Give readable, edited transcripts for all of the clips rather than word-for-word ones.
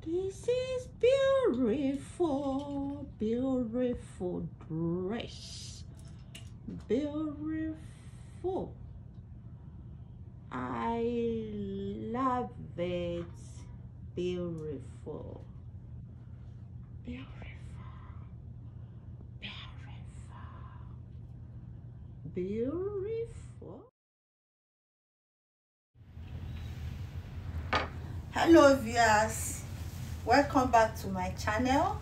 This is beautiful, beautiful dress. Beautiful. I love it. Beautiful. Beautiful. Beautiful. Beautiful. Hello viewers, welcome back to my channel.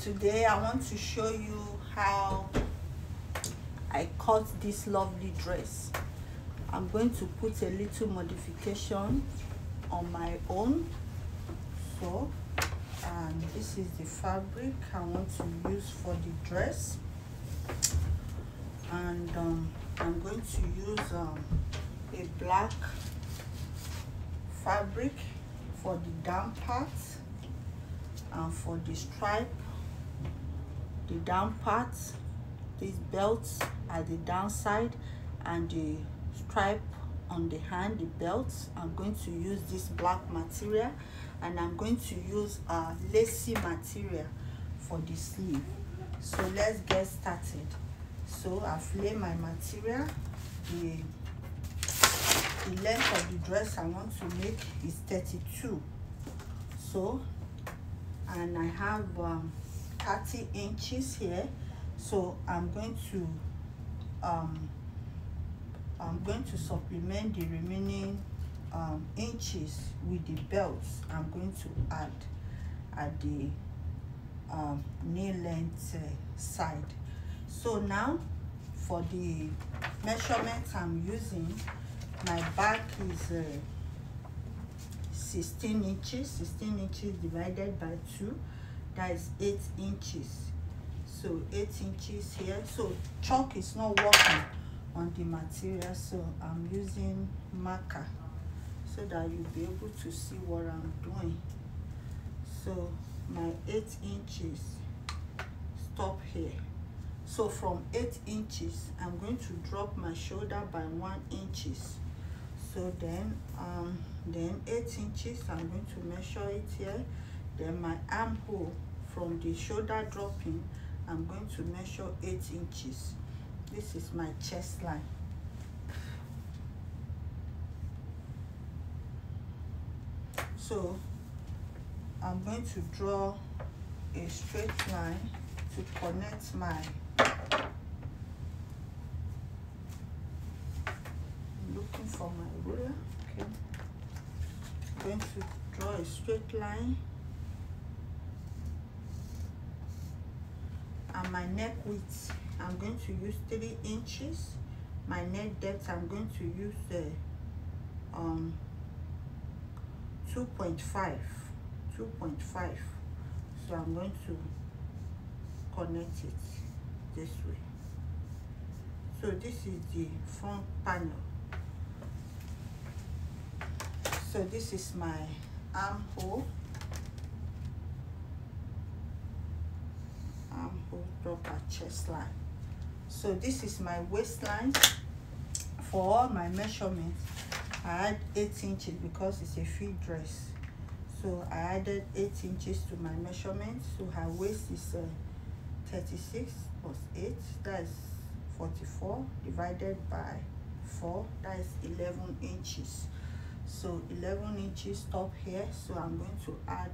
Today I want to show you how I cut this lovely dress. I'm going to put a little modification on my own. So and this is the fabric I want to use for the dress, and I'm going to use a black fabric for the down part, and for the stripe, the down part, these belts at the downside, and the stripe on the hand, the belts. I'm going to use this black material, and I'm going to use a lacy material for the sleeve. So let's get started. So I've laid my material. The length of the dress I want to make is 32. So, and I have 30 inches here. So I'm going to supplement the remaining inches with the belts I'm going to add at the knee length side. So now for the measurements I'm using, my back is 16 inches. 16 inches divided by 2, that is 8 inches. So 8 inches here. So chalk is not working on the material, so I'm using marker so that you'll be able to see what I'm doing. So my 8 inches stop here. So from 8 inches I'm going to drop my shoulder by 1 inch. So then 8 inches I'm going to measure it here. Then my armhole, from the shoulder dropping, I'm going to measure 8 inches. This is my chest line. So I'm going to draw a straight line to connect my, I'm looking for my ruler. Okay, I'm going to draw a straight line, and my neck width I'm going to use 3 inches. My neck depth I'm going to use 2.5. So I'm going to connect it this way. So this is the front panel. So this is my armhole. Drop our chest line. So this is my waistline. For all my measurements, I add 8 inches because it's a fit dress. So I added 8 inches to my measurements. So her waist is 36 plus 8, that is 44, divided by 4, that is 11 inches. So 11 inches stop here. So I'm going to add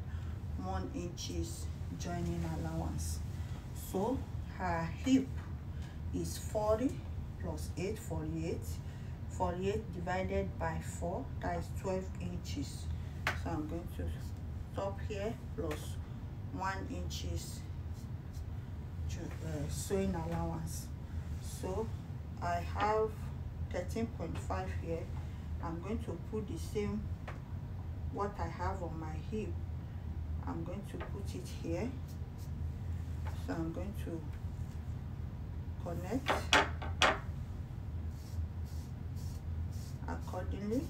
1 inches joining allowance. So her hip is 40 plus 8, 48. 48 divided by 4, that is 12 inches. So I'm going to stop here plus 1 inches sewing allowance. So I have 13.5 here. I'm going to put the same what I have on my hip. I'm going to put it here. So I'm going to connect accordingly.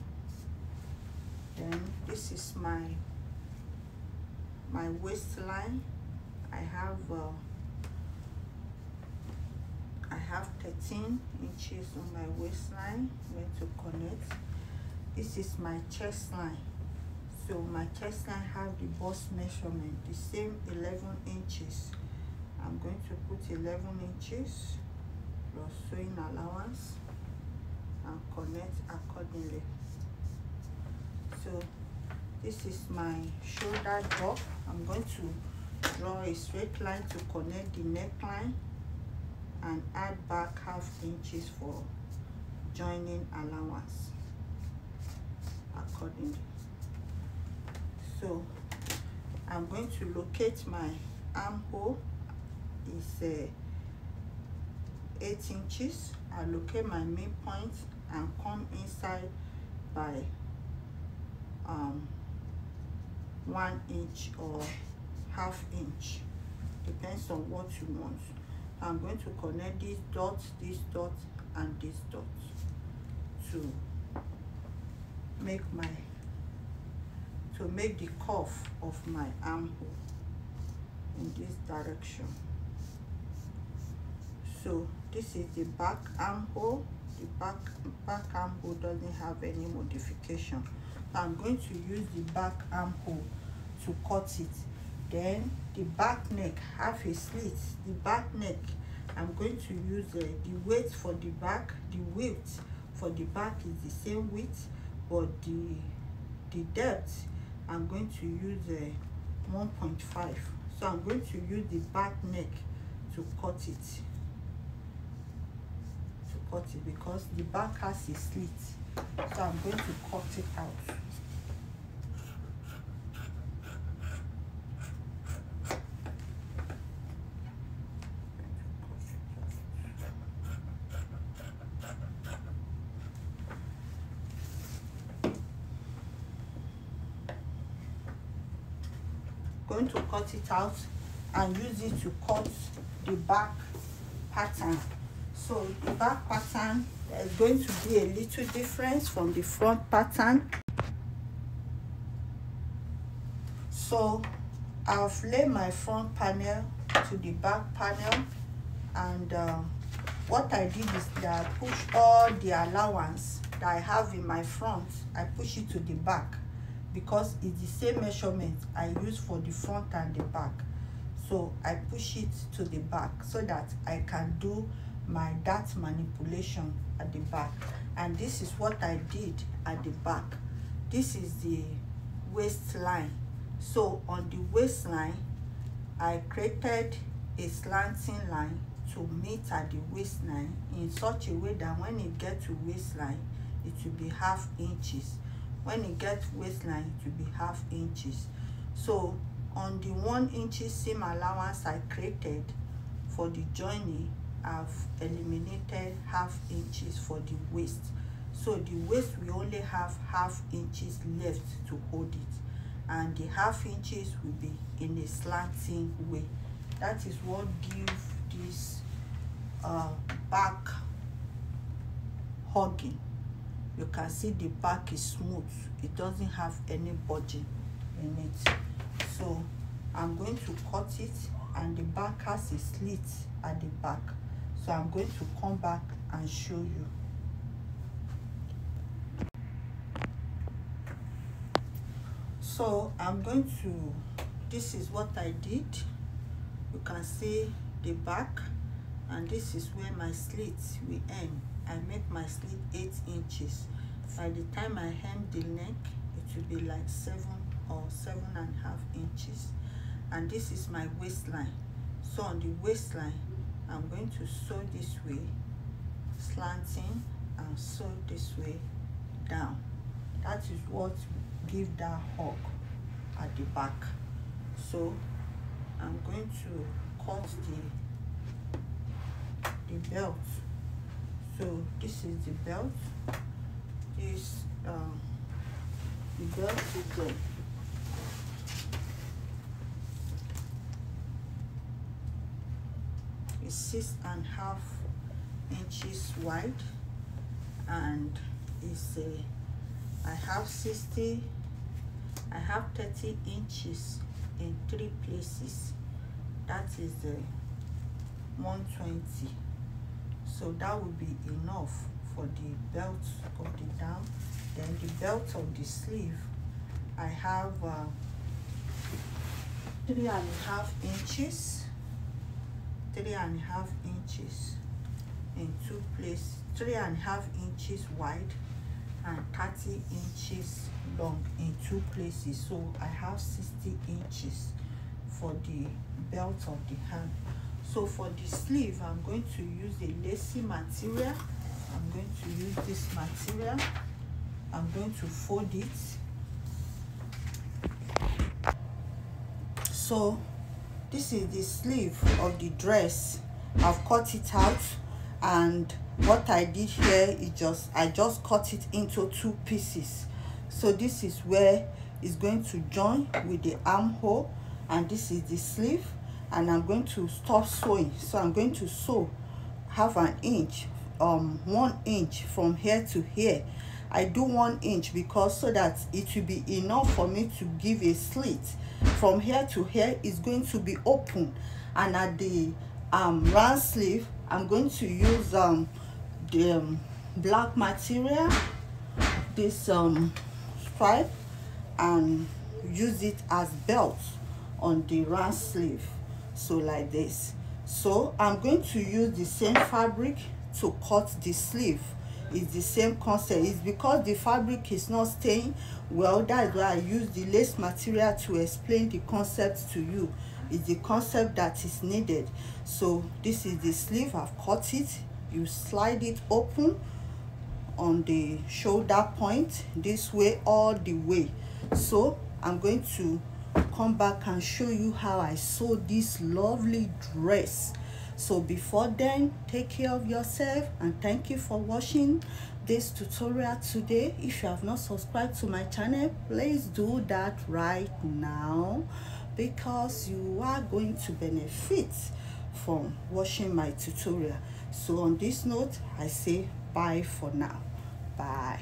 Then this is my waistline. I have 13 inches on my waistline. I'm going to connect. This is my chest line. So my chest line have the bust measurement, the same 11 inches. I'm going to put 11 inches plus sewing allowance and connect accordingly. So this is my shoulder drop. I'm going to draw a straight line to connect the neckline and add back ½ inches for joining allowance accordingly. So I'm going to locate my armhole. It's 8 inches. I locate my midpoint and come inside by 1 inch or ½ inch, depends on what you want. I'm going to connect this dot, and this dot to make the curve of my armhole in this direction. So this is the back armhole. The back armhole doesn't have any modification. So I'm going to use the back armhole to cut it. Then the back neck have a slit. The back neck, I'm going to use the weight for the back. The width for the back is the same width, but the depth I'm going to use 1.5. So I'm going to use the back neck to cut it. Because the back has a slit. So I'm going to cut it out. Going to cut it out and use it to cut the back pattern. So the back pattern is going to be a little different from the front pattern. So I've laid my front panel to the back panel, and what I did is that I pushed all the allowance that I have in my front, I push it to the back, because it's the same measurement I use for the front and the back. So I push it to the back so that I can do my dart manipulation at the back. And this is what I did at the back. This is the waistline. So on the waistline, I created a slanting line to meet at the waistline in such a way that when it gets to waistline, it will be ½ inches. When it gets waistline, it will be ½ inches. So on the 1 inch seam allowance I created for the joining, I've eliminated ½ inches for the waist. So the waist will only have ½ inches left to hold it, and the ½ inches will be in a slanting way. That is what gives this back hugging. You can see the back is smooth. It doesn't have any budging in it. So I'm going to cut it, and the back has a slit at the back. So I'm going to come back and show you. So I'm going to, this is what I did. You can see the back, and this is where my slit will end. I make my slit 8 inches. By the time I hem the neck, it will be like 7 or 7.5 inches. And this is my waistline. So on the waistline, I'm going to sew this way, slanting, and sew this way down. That is what gives that hug at the back. So I'm going to cut the belt. So this is the belt. This the belt is there. It's 6.5 inches wide, and it's I have 30 inches in 3 places. That is 120. So that will be enough for the belt of the down. Then the belt of the sleeve, I have 3.5 inches, 3.5 inches in two places, 3.5 inches wide and 30 inches long in two places. So I have 60 inches for the belt of the hand. So for the sleeve, I'm going to use a lacy material. I'm going to use this material. I'm going to fold it. So this is the sleeve of the dress. I've cut it out, and what I did here is I just cut it into two pieces. So this is where it's going to join with the armhole, and this is the sleeve, and I'm going to stop sewing. So I'm going to sew half an inch, 1 inch from here to here. I do 1 inch because so that it will be enough for me to give a slit. From here to here is going to be open, and at the round sleeve I'm going to use the black material, this stripe, and use it as belt on the round sleeve. So like this. So I'm going to use the same fabric to cut the sleeve. It's the same concept. It's because the fabric is not staying well, that's why I use the lace material to explain the concept to you. It's the concept that is needed. So this is the sleeve. I've cut it. You slide it open on the shoulder point this way all the way. So I'm going to come back and show you how I sew this lovely dress. So before then, take care of yourself, and thank you for watching this tutorial today. If you have not subscribed to my channel, please do that right now, because you are going to benefit from watching my tutorial. So on this note, I say bye for now. Bye.